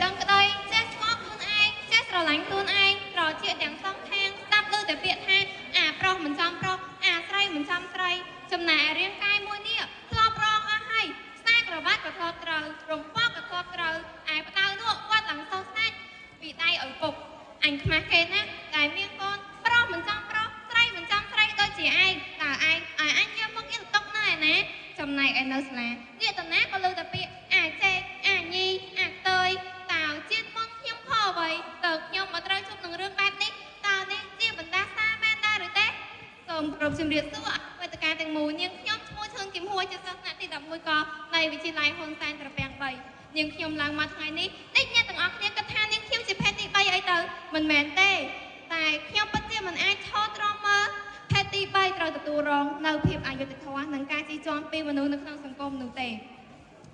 ដឹងក្តីចេះស្គាល់ខ្លួនឯងចេះស្រឡាញ់ខ្លួនឯងត្រជាទាំងសងខាងស្ដាប់ឮតែពាក្យថាអាប្រុសមិនចំប្រុសអាស្រីមិនចំស្រីចំណែករាងកាយមួយនេះធ្លាប់រងអស់ហើយខ្សែក្រវ៉ាត់ក៏ធ្លាប់ត្រូវរំពកក៏ធ្លាប់ត្រូវឯផ្ដៅនោះគាត់ឡើងសោកស្ដាច់ពីដៃឪពុកអញខ្មាស់គេណាដែលមានកូនប្រុសមិនចំប្រុសស្រីមិនចំស្រីដូចជាឯងតើឯងឲ្យអញយកមកអ៊ីនតុកណែណាចំណែកឯនៅសាលានេះតាណាក៏លើតែពាក្យអាចេអាញីអាតើយតើជាតិមុនខ្ញុំខកអ្វីតើខ្ញុំមកត្រូវជួបនឹងរឿងបែបនេះតើនេះជាបណ្ដាសាមែនដែរឬទេសូមគោរពជំរាបសួរវេទិកាទាំងមូលនាងខ្ញុំឈ្មោះឈឿនគឹមហួរជាសិស្សថ្នាក់ទី11កនៃវិទ្យាល័យហ៊ុនសែនត្រពាំង3នាងខ្ញុំឡើងមកថ្ងៃនេះតិចអ្នកទាំងអស់គ្នាគិតថានាងខ្ញុំជាភេទទី3អីទៅមិនមែនទេតែខ្ញុំពិតជាមិនអាចឈរទ្រាំមើលភេទទី3ត្រូវទទួលរងនៅភាពអយុត្តិធម៌និងការជិះជាន់ពីមនុស្សនៅក្នុងសង្គមនោះទេ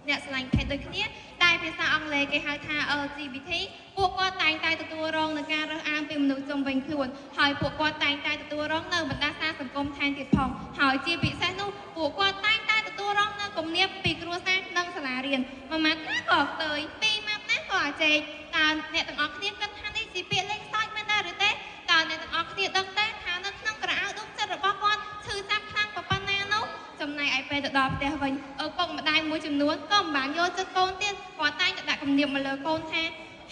អ្នកឆ្លាញ់ភេទដូចគ្នាតែភាសាអង់គ្លេសគេហៅថា LGBT ពួកគាត់តែងតែទទួលរងនឹងការរើសអើងពីមនុស្សជុំវិញខ្លួនហើយពួកគាត់តែងតែទទួលរងនៅបណ្ដាសាសង្គមថែមទៀតផងហើយជាពិសេសនោះពួកគាត់តែងតែទទួលរងនៅគំនាបពីគ្រួសារនិងសាលារៀនមួយម៉ាត់ណាក៏ផ្ទើយពីរម៉ាត់ណាក៏អាចែកតើអ្នកទាំងអស់គ្នាគិតថានេះជាពាក្យលេងសើចមែនដែរឬទេតើអ្នកទាំងអស់គ្នាដឹងទេថានៅក្នុងក្រៅដុំចិត្តរបស់គាត់ឈឺចាប់ខ្លាំងប៉ុណ្ណានោះចំណែកឯពេលទៅដល់ផ្ទះវិញឪពុកម្ដាយមួយចំនួនក៏មិនបានយកចិត្តកូនទៀតគាត់តែងតែដាក់គំនាបមកលើកូនថា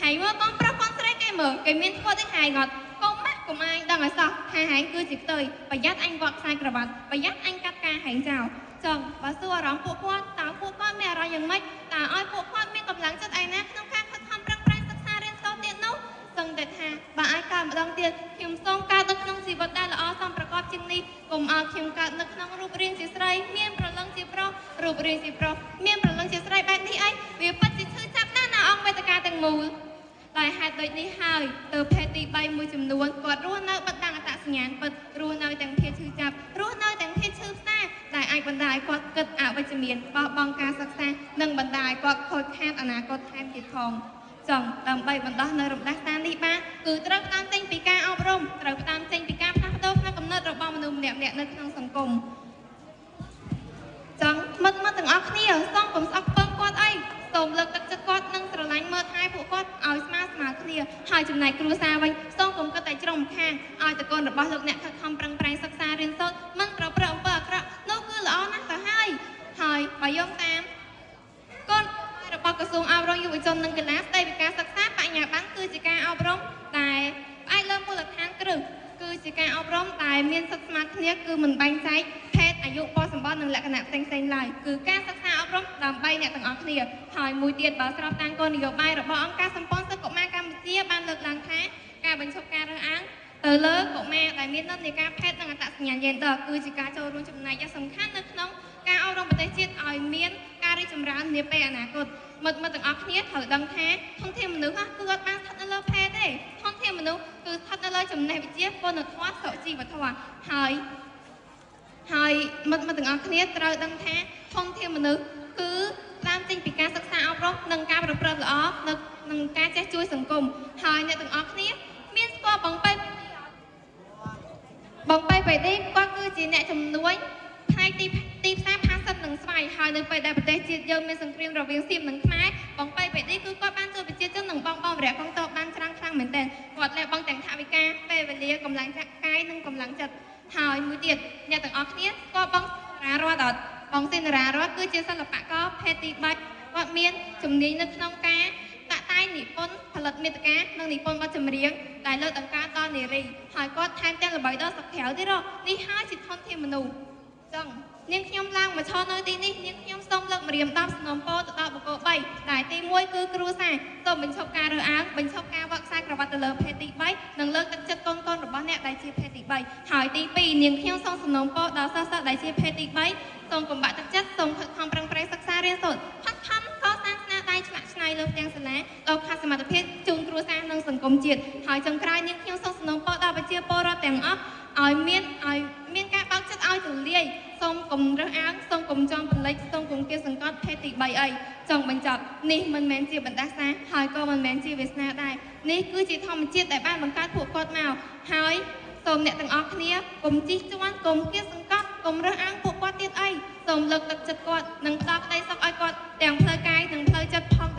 ហើយមើលកូនប្រុសកូនស្រីគេមើលគេមានធ្វើដូចហែងអត់កុំម៉ាក់កុំអាយដឹងឲ្យសោះថាហែងគឺជាផ្ទុយប្រយ័ត្នអញវាត់ខ្សែក្រវ៉ាត់ប្រយ័ត្នអញកាត់ការហែងចោលចឹងបើសួរអារម្មណ៍ពួកគាត់តើពួកគាត់មានអារម្មណ៍យ៉ាងម៉េចតើឲ្យពួកគាត់មានកម្លាំងចិត្តឯណាក្នុងការខិតខំប្រឹងប្រែងសិក្សារៀនសូត្រទៀតនោះសឹងតែថាបើអាចកើតម្ដងទៀតខ្ញុំសូមកើតនៅក្នុងជីវិតដែលល្អសមប្រកបជាងនេះកុំឲ្យខ្ញុំកើតនៅក្នុងរូបរាងជាស្រីមានប្រលឹងជាប្រុសរូបរាងជាប្រុសមានប្រលឹងជាស្រីបែបនេះអីវាពិតជាឈឺចាប់ណាស់ណាអង្គវេទិកាទាំងមូលតែហេតុដូចនេះហើយទើបភេទទី3មួយចំនួនគាត់រស់នៅបិទបាំងអត្តសញ្ញាណពិតរស់នៅទាំងភាពឈឺចាប់រស់នៅទាំងភាពឈឺផ្សាដែលអាចបណ្ដាលឲ្យគាត់គិតអវិជ្ជមានបោះបង់ការសិក្សានិងបណ្ដាលឲ្យគាត់ខូចខាតអនាគតថែមទៀតផងចឹងដើម្បីបណ្ដោះនៅរំដាស់ស្ថាននេះបានគឺត្រូវផ្ដើមចេញពីការអប់រំត្រូវផ្ដើមចេញពីការផ្លាស់ប្ដូរផ្នត់គំនិតរបស់មនុស្សម្នាក់ៗនៅក្នុងសង្គមចឹងមិត្តទាំងអស់គ្នាសូមកុំស្អប់ពឹងគាត់អីសូមលើកទឹកចិត្តគាត់និងស្រឡាញ់មើលថែពួកគាត់ឲ្យស្មើគ្នាហើយចំណែកគ្រួសារវិញសូមកុំគិតតែជ្រុងម្ខាងឲ្យតកូនរបស់លោកអ្នកខិតខំប្រឹងប្រែងសិក្សារៀនសូត្រមិនប្រព្រឹត្តអំពើអាក្រក់នោះគឺល្អណាស់ទៅហើយបើយោងតាមកូនរបស់ក្រសួងអប់រំយុវជននិងកីឡាស្ដីពីការសិក្សាបញ្ញាបត្រគឺជាការអប់រំដែលផ្អែកលើមូលដ្ឋានគ្រឹះគឺជាការអប់រំដែលមានសិទ្ធិស្មើគ្នាគឺមិនបែងចែកភេទអាយុពលសម្បត្តិនិងលក្ខណៈផ្សេងៗឡើយគឺការសិក្សាអប់រំដើម្បីអ្នកទាំងអស់គ្នាហើយមួយទៀតបើស្របតាមគោលនយោបាយរបស់អង្គការសម្ព័ន្ធសិទ្ធិកុមារកម្ពុជាបានលើកឡើងថាការបញ្ឈប់ការរើសអើងទៅលើកុមារដែលមាននិន្នាការភេទនិងអត្តសញ្ញាណយេនឌ័រគឺជាការចូលរួមចំណែកយ៉ាងសំខាន់នៅក្នុងការអប់រំប្រទេសជាតិឲ្យមានការរីកចម្រើននាពេលអនាគតមិត្តទាំងអស់គ្នាត្រូវដឹងថាធនធានមនុស្សគឺអត់បានស្ថិតនៅលើភេទទេធនធានមនុស្សគឺស្ថិតនៅលើចំណេះវិជ្ជាគុណធម៌សុជីវធម៌ហើយមិត្តទាំងអស់គ្នាត្រូវដឹងថាធនធានមនុស្សគឺតាមចេញពីការសិក្សាអប់រំនិងការប្រព្រឹត្តល្អនិងការចេះជួយសង្គមហើយអ្នកទាំងអស់គ្នាមានស្គាល់បងប៉ៃបេឌីគាត់គឺជាអ្នកជំនួយផ្នែកទីផ្សារផាសិតនិងស្វ័យហើយនៅពេលដែលប្រទេសជាតិយើងមានសង្គ្រាមរវាងសៀមនិងខ្មែរបងប៉ៃបេឌីគឺគាត់បានជួយប្រជាជននិងបងវរៈកងទ័ពបានច្រើនខ្លាំងមែនទែនគាត់លះបង់ទាំងថវិកាពេលវេលាកម្លាំងកាយនិងកម្លាំងចិត្តហើយមួយទៀតអ្នកទាំងអស់គ្នាស្គាល់បងរារតអត់បងសេនរារតគឺជាសិល្បករភេទទី3គាត់មានជំនាញនៅក្នុងការតាក់តែងនិពន្ធផលិតមាតិកានិងនិពន្ធបទចម្រៀងដែលលើកតម្កើងដល់នារីហើយគាត់ថែមទាំងល្បីដល់ស្រុកក្រៅទៀតនេះហើយជាធនធានមនុស្សចឹងនាងខ្ញុំឡើងមកឈរនៅទីនេះនាងខ្ញុំសូមលើកម្រាម10សំណូមពរទៅដល់បុគ្គល3ដែលទី1គឺគ្រួសារសូមបញ្ឈប់ការរើសអើងបញ្ឈប់ការវាក់ខ្សែក្រវ៉ាត់ទៅលើភេទទី3និងលើកទឹកចិត្តកូនរបស់អ្នកដែលជាភេទទី3ហើយទី2នាងខ្ញុំសូមសំណូមពរដល់សិស្សដែលជាភេទទី3សូមកុំបាក់ទឹកចិត្តសូមខិតខំប្រឹងប្រែងសិក្សារៀនសូត្រខិតខំកសាងស្នាដៃឆ្លាក់ឆ្នៃលើផ្ទាំងសាលាដល់ខាត់សមត្ថភាពជូនគ្រួសារនិងសង្គមជាតិហើយចុងក្រោយនាងខ្ញុំសូមសំណូមពរដល់ប្រជាពលរដ្ឋទាំងអស់ឲ្យមានការបើកចិត្តឲ្យទូលាយសូមកុំរើសអើងសូមកុំចង់បន្លិចសូមកុំគៀសង្កត់ភេទទី3អីចង់បញ្ចប់នេះមិនមែនជាបណ្ដាសាហើយក៏មិនមែនជាវាសនាដែរនេះគឺជាធម្មជាតិដែលបានបង្កើតពួកគាត់មកហើយសូមអ្នកទាំងអស់គ្នាកុំជិះជាន់កុំគៀសសង្កត់កុំរើសអើងពួកគាត់ទៀតអីសូមលើកទឹកចិត្តគាត់និងផ្ដល់ក្តីសុខឲ្យគាត់ទាំងផ្លូវកាយនិងផ្លូវចិត្តផង